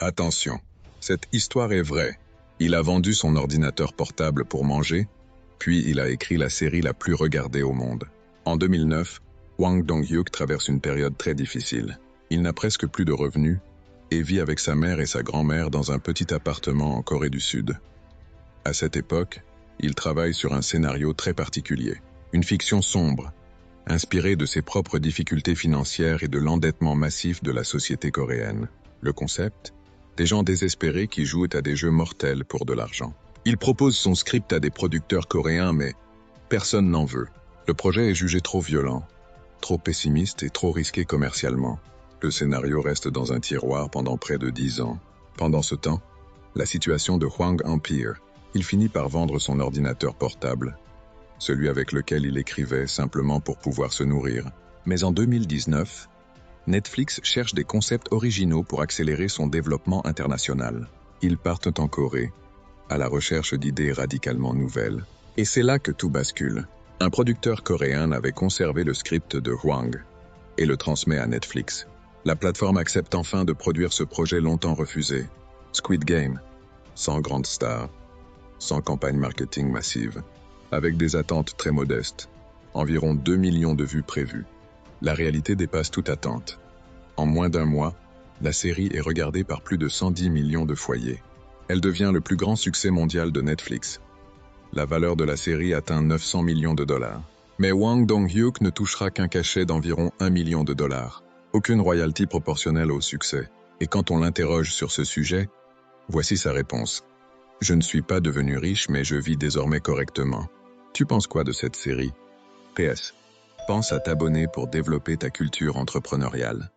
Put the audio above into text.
Attention, cette histoire est vraie. Il a vendu son ordinateur portable pour manger, puis il a écrit la série la plus regardée au monde. En 2009, Hwang Dong-hyuk traverse une période très difficile. Il n'a presque plus de revenus et vit avec sa mère et sa grand-mère dans un petit appartement en Corée du Sud. À cette époque, il travaille sur un scénario très particulier, une fiction sombre, inspirée de ses propres difficultés financières et de l'endettement massif de la société coréenne. Le concept ? Des gens désespérés qui jouent à des jeux mortels pour de l'argent. Il propose son script à des producteurs coréens, mais personne n'en veut. Le projet est jugé trop violent, trop pessimiste et trop risqué commercialement. Le scénario reste dans un tiroir pendant près de 10 ans. Pendant ce temps, la situation de Hwang empire. Il finit par vendre son ordinateur portable, celui avec lequel il écrivait simplement pour pouvoir se nourrir. Mais en 2019, Netflix cherche des concepts originaux pour accélérer son développement international. Ils partent en Corée, à la recherche d'idées radicalement nouvelles. Et c'est là que tout bascule. Un producteur coréen avait conservé le script de Hwang et le transmet à Netflix. La plateforme accepte enfin de produire ce projet longtemps refusé. Squid Game, sans grande star, sans campagne marketing massive, avec des attentes très modestes, environ 2 millions de vues prévues. La réalité dépasse toute attente. En moins d'un mois, la série est regardée par plus de 110 millions de foyers. Elle devient le plus grand succès mondial de Netflix. La valeur de la série atteint 900 millions de dollars. Mais Hwang Dong-hyuk ne touchera qu'un cachet d'environ 1 million de dollars. Aucune royalty proportionnelle au succès. Et quand on l'interroge sur ce sujet, voici sa réponse. Je ne suis pas devenu riche, mais je vis désormais correctement. Tu penses quoi de cette série ? PS. Pense à t'abonner pour développer ta culture entrepreneuriale.